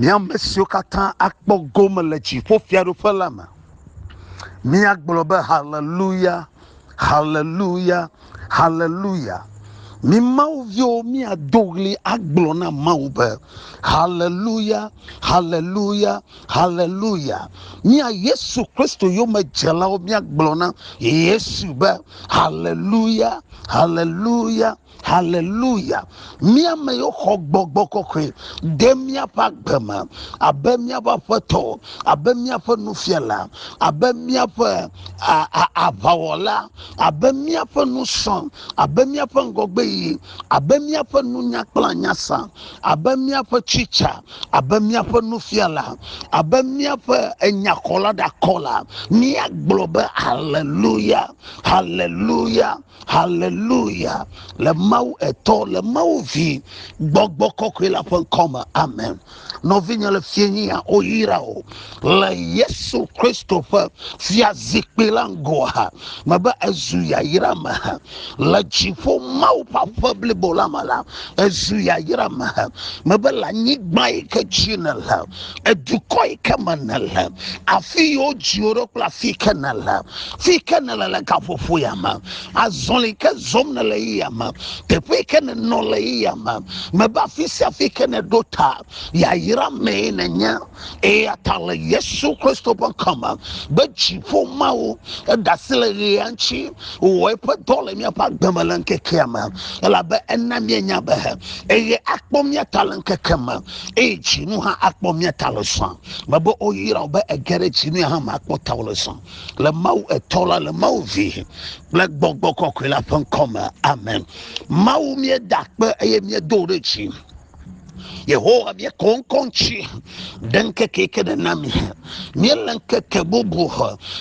Miambesio kata akpo gomelechi fofiaro falama. Mia globe hallelujah, hallelujah, hallelujah. Mi mauvio mi adogli agblona maube. Hallelujah, hallelujah, hallelujah. Mia Yesu Christo yo me jelao mi agblona Yesu be. Hallelujah, hallelujah, hallelujah. Mia me yo hogbogbo kwe. Demia pagbema. Abemia ba foto. Abemia fa nufiela. Abemia fa avawola. Abemia fa nuson. Abemia fa ngogbe. Abemia fa nunya planyasa. Abemia fa chicha. Abemia fa nufiela. Abemia fa enyakola da kola. Mia globe hallelujah, hallelujah, hallelujah. Le mau eto, le mau vi. Gbogbo kokwe la pen koma. Amen. No vinya le fienia o irao. Le Yesu Christopher fia zikbelangoa. Maba ezuya irama. Le chifo mau pa fable bolamala. Ezuya irama. Maba la nigmai ke chinala. Edukoi kemanala. Afi o jioro la fi kenala. Fi kenala la kafofuyama. Azonli ke zomna le yama. Tepe ken no le yama. Maba fi si afi ken dota. Ya irame nenya. E atale Yesu Christo kama. Bechifo mau dasile rianchi. Wepe dole mi apa gamalanke kema. Ela be enamye nyabe. Eye akpomya talanke kema. E chinu ha akpomya talosan. Mabo oyira be egere chinu ha makpo talosan. Le mau etola le mau vi. Black bogbo kokwela pen koma. Amen. Mau mi dakbe eye mi dorechi. Yehowa bia konkonchi denke keke de nami mielenke kebubu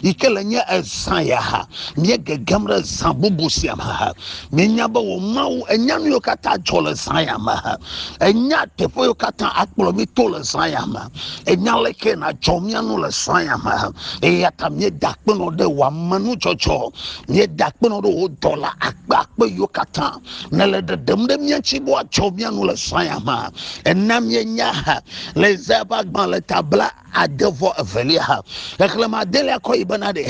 ikelenya esaya ha mie gegamra sambubu siama menya ba wo mau enyanu yokata jole sayama enya tefo yokata akpolo mi tole sayama enyaleke na jomianu le sayama eyata mie dakpono de wa manu chocho mie dakpono do dola akpa yokata nele de demde mianchibo a jomianu le sayama Namyenya les abagban le tabla a devo velia reclama delia ko ibanade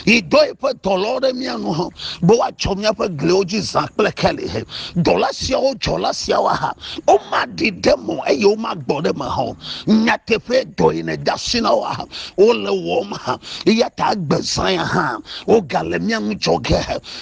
I doy pe tolore mianu bo wa chomya pe gloji zakple kele dolasia o jolasia wa o ma di demo e yo ma gbode ma ho nyate fe doy ne dasina wa o le wo ma ya ta gbesan ha o gale mianu joge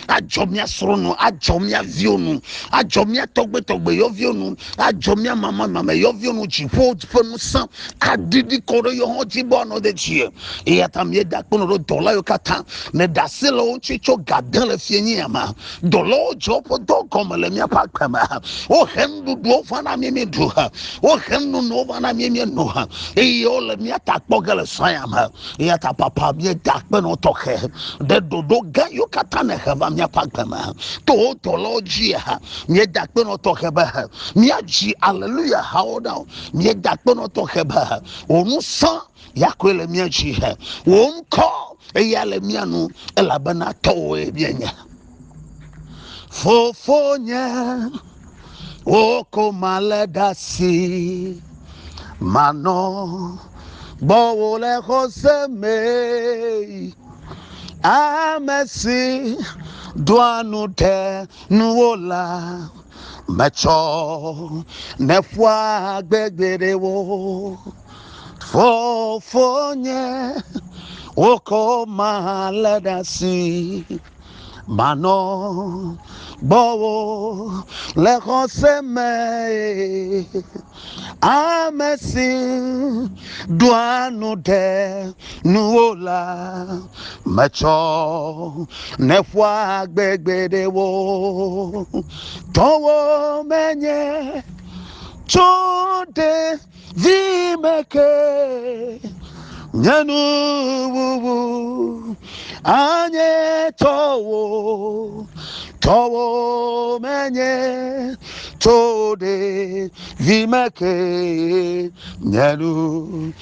a jomya srono a jomya vionu a jomya togbe yo vionu a jomya mama yo vionu chifo fonu san adidi koro yo hoji bono de chie e tam ye da kono dola yo kata ne daselo chicho gadan le fieni ama dolo jopo do comme le mia pa kama o hendu do fana mi du ha o hendu no fana mi no ha e yo le mia ta pogale sayama e ta papa mi da kono toke de do ga yo kata ne ha mia pa kama to dolo ji ha mi da kono toke ba mi aji hallelujah how down mi da kono toke ba onu san yakwele miachi he wonko eyale mianu elabana towe bienya fofonya oko maledasi mano bowole khoseme amesi duanu te nuola mecho nefwa gbegberewo Fofonye oko maladasi mano bowo le koseme amesi duanu de nuola mecho nefwa gbegbede wo towo menye chode vimeke nyanu anye towo menye tode vimeke nyanu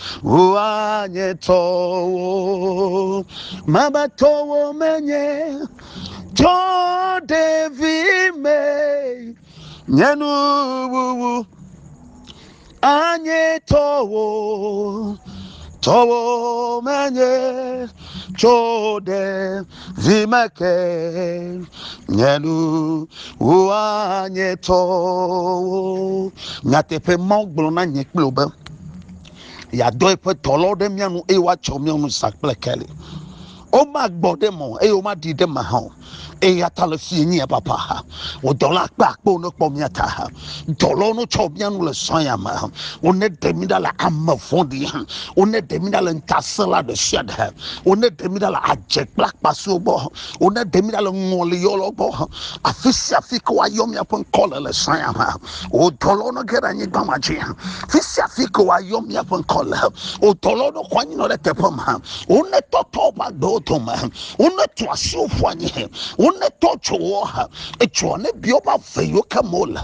anye towo mama towo menye tode vime nyanu anye towo towo menye chode vimake nyenu uanye towo nyatepe moglo na nyeklobe ya doy pe tolo de mianu e wa chomionu sakplekele o ma gbode mo e o ma dide ma ha e ya tale fini e papa o dola pa po no pomiata dolo no chomianu le soya ma o ne demida la amma fondi o ne demida la ntasela de shada o ne demida la ajek black paso bo o ne demida la ngoli yolo bo afisi afiko ayom ya pon kola le soya ma o dolo no gera nyi gbamaji fisi afiko ayom ya pon kola o dolo no kwani no le tepoma o ne toto ba do toma o ne to asu fwani one touch war a chone bioba feyo camola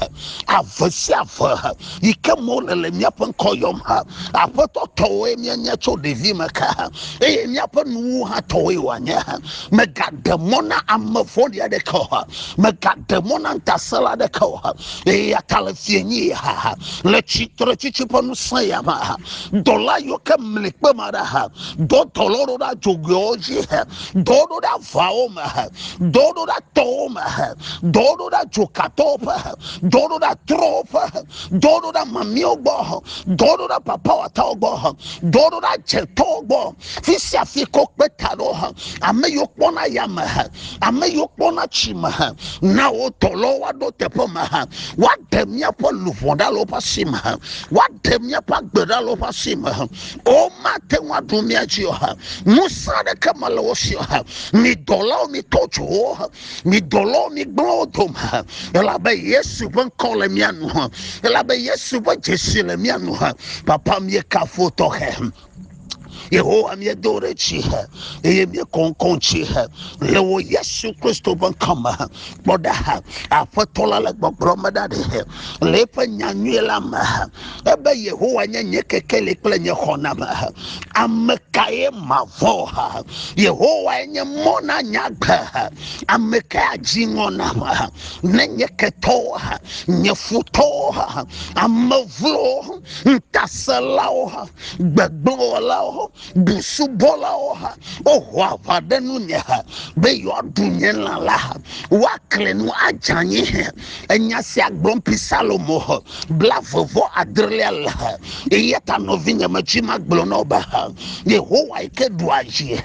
a vesiafa you camola le miapan koyom ha a poto towe mianyacho de vimaka e miapan nu ha towe wanya megademona amafodia de koha megademona tasala de koha e atalefieni ha le chitro chichiponu sayama dola yo kamlekpe mara do toloro da jogoji do da faoma dodo da toma dodo da jokatopa dodo da tropa dodo da mamiobo dodo da papa watobo dodo da chetobo fisi afiko petaro ame yokpona yama ame yokpona chima na o tolo wa do tepoma wa demia po lufonda lo pasima wa demia pa gbeda lo pasima o mate wa dumia jio musa de kamalo osio mi dola mi tocho mi dolo mi glodom ela be yesu ban kole mianu ela be yesu ban jesile mianu papa mi ka foto he Yehowa mi adore chi e mi konkonchi lewo Yesu Kristo ban kama boda a fotola le gbogbro de le pa nyanuela ma ebe Yehowa nye kekele kle nye khona ma amekaye mavo Yehowa nye mona nyagba ameka jingona ma nye keto nye futo amavlo ntasalao gbegbo lao busu bola oha oho avadenu nya be yo adunye la wa klenu ajanye enya si agbon pisalomo blavovo adrele eyeta novinya machima gblono ba Yehowa ikedu aji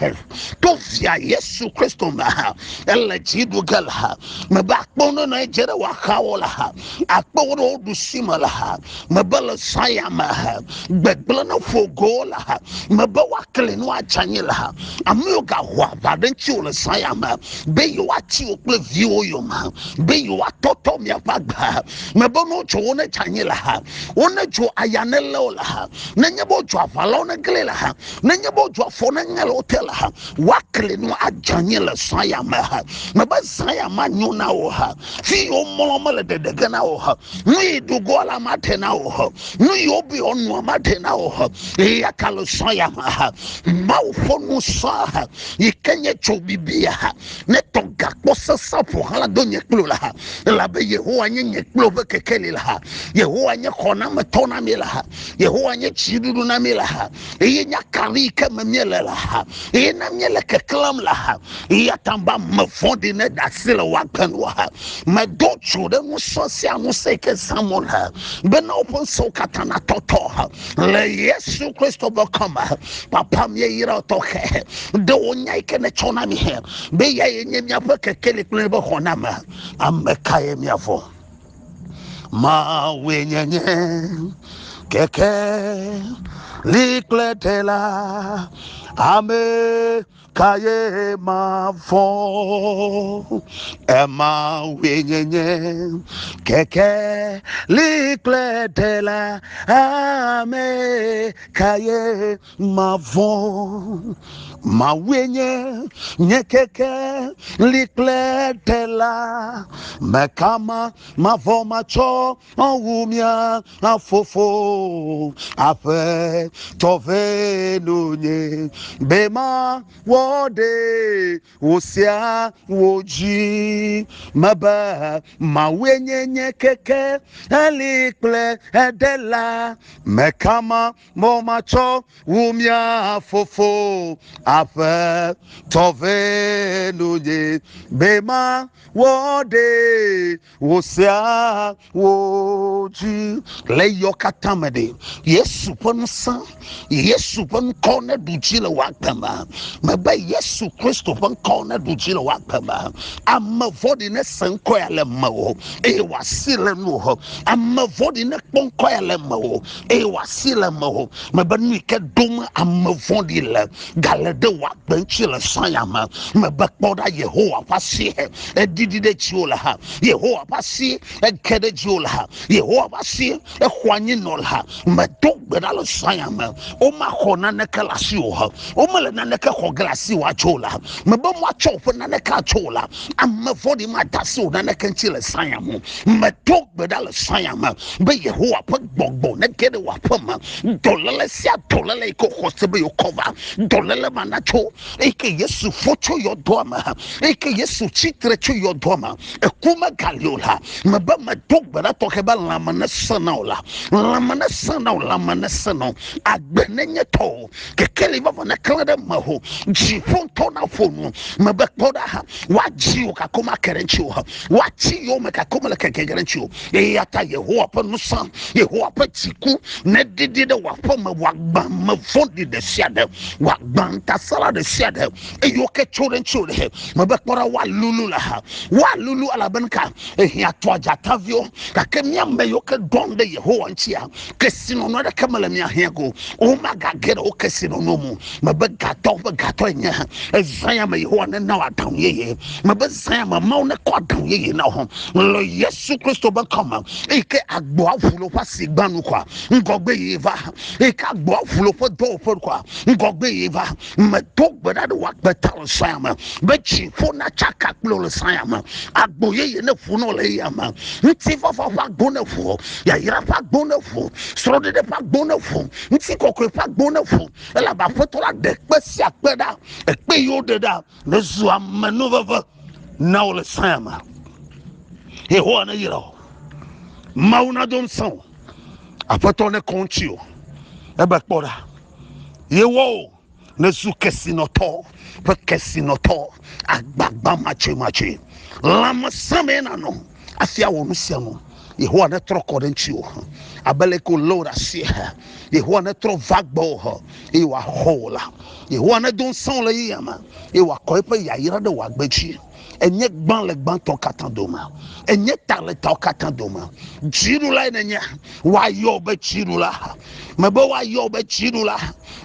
to via Yesu Kristo ma ele jidu gala me ba kpono na jere wa kawola akporo du simala me bala sayama gbegblona fogola me wakle no achanyela amuga hwa badenchi ole sayama be yo achi okle vio ma be yo atoto mi apagba me bono cho ne chanyela one jo ayanele ola na nyebo jo afala one glela na nyebo jo afona ngela hotel wakle no achanyela sayama me ba sayama nyuna o fi o molomole de gana o ni dugola matena o ni obi onu matena o e akalo sayama mawfonu sa yikenye chobibia ne tonga kosa sapo hala donye klula la be Yehowa nye klo be kekele la Yehowa nye kona metona mila Yehowa nye chidudu na mila e nya kali ke memele la e na miele keklam la e atamba mfondi ne dasile wakanwa me dochu de musosia museke samola be na open so katana toto le Yesu Kristo bokama papa mi yira toke de onya ikene chona mi he be ya yenye mi apeke kele kule be honama amekaye mi afo ma wenyenye keke likletela ame kaye ma fo ema wenyenye keke likletela ame kaye ma fo ma wenye nyekeke likletela mekama mavo macho awumia afofo afe tove nunye bema wo wode wosia woji maba mawenye keke elikple edela mekama momacho wumia fofo afe tove nuje bema wode wosia woji leyo katamede yesu ponsa yesu pon kone dujile wakama maba yesu kristo pon kone dujile wakama amma vodi ne senko ya lemawo e wasile no ho amma vodi ne ponko ya lemawo e wasile mawo maba nu ke dom amma vodi le galede wakbenchile sanyama maba kpoda yehowa pasi e didi de chiola ha yehowa pasi e kede chiola ha yehowa pasi e kwanye no ha madog bedalo sanyama o ma khona ne kala si o ha o mele na ne ka khograsi wa chola maba mo achopo na ne ka chola amma vodi ma daso na ne kan chile sanyamo madog bedalo sanyama be yehowa pa gbogbo ne kede wa pama dolele sia dolele ko khosebe yo cover dolele manacho eke yesu focho yo doma eke yesu chitre cho yo doma e kuma galiola maba madog beda tokeba lamana sanaola lamana sanao agbenenye to kekele baba na klade maho jifon to na fonu maba koda ha waji o kakoma kerenchi o wachi yo me kakoma le kekerenchi o e yata yehowa pa nusan yehowa pa tiku ne didi de wa pa ma wagba ma fondi de siade wagba tasala de siade e yo ke chore maba kora wa lulu la ha wa lulu ala benka e ya to ajatavio kakemia me yo ke donde yehowa nchia kesino no de kamala mi ahego o magagere o kesino no mu maba gato nya ezaya me yehowa ne na wadam ye maba zaya ma ma ne ko adam ye na ho lo yesu kristo ba kama e ke agbo afulo pa sigbanu kwa ngogbe yeva e ka agbo afulo pa do kwa ngogbe yeva me dogbe da wa betal sama be chifo na chaka klo sama agbo ye ne fu no le yama nti fa gbo na fu ya yira fa gbo na fu so de fa gbo na fu nti kokwe fa gbo na fu ela ba foto la de pe si apeda e pe yo de da ne zu amanu va na o le sama e ho na yira mauna dom son afoto ne konchio e ba kpora ye wo ne zu kesinoto pe kesinoto agbagba mache lama samena no afia wo no sia no yehowa ne tro kodenchio abele ko lora sia yehowa ne tro vagbo ho e wa hola yehowa ne don son le yama e wa ko pe yayira de wa gbachi enye gban le gban to katandoma enye tarle to katandoma jirula nenya wa yo be jirula mebo wa yo be jirula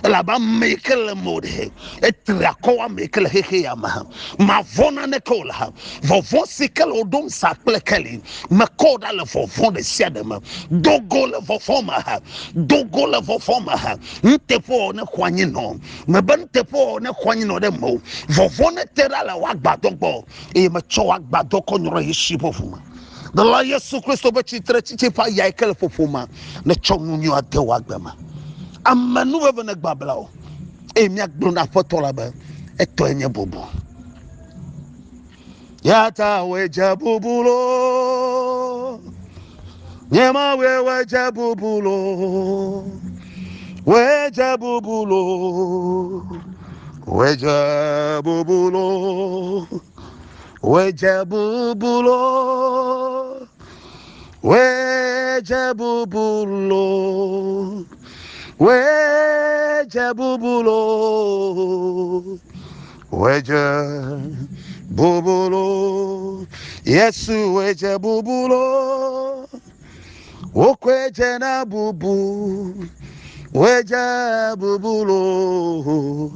la ba mekel mode etra ko wa mekel hehe yama ma vona ne kola vovo sikel odom saklekeli me koda le vovo de siadema dogo le vofoma ntepo ne kwanye no me ben tepo ne kwanye no de mo vovo ne tera la wa gbadogbo e me cho wa gbadoko nyoro yeshipo fuma the la yesu kristo be chitre chipa yakel fofoma ne chonu nyu ade wa gbema amanu be ne gbabla e mi agbo na fotola ba eto enye bobo yata weja bubulo nyema weja bubulo weja bubulo weja bubulo weja bubulo weja bubulo weja bubulo weja bubulo yesu weja bubulo okweje na bubu weja bubulo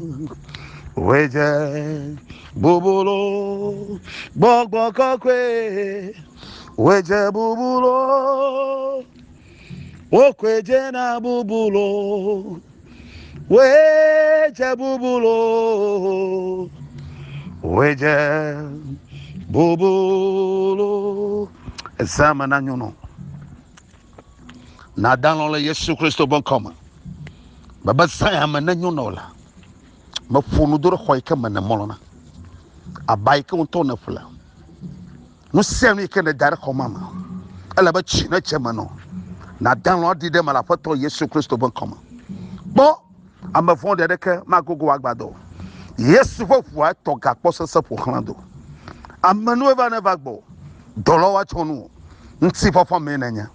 weja bubulo gbogbo kokwe weja bubulo okweje na bubulo weja bubulo weja bubulo zamana nyuno na danlo le yesu kristo bon koma baba saya mananyo nola me ƒonu do ɖe xɔ yi ke me ne mɔlɔ na aba yi ke ŋutɔ ne ƒle ŋusẽ nu yi ke ne da ɖe xɔ ma me ele be tsi ne dze me nɔ na dalɔ aɖi ɖe me le aƒetɔ Yesu Kristo be ŋkɔ me kpɔ ame vɔ̃ɖi aɖeke magogo agbadɔ Yesu ƒe ʋua etɔ gakpɔ sese ƒo xlã do ame nuwo va ne va gbɔ dɔlɔ woatsɔ nu ŋutifɔfɔ mee nenye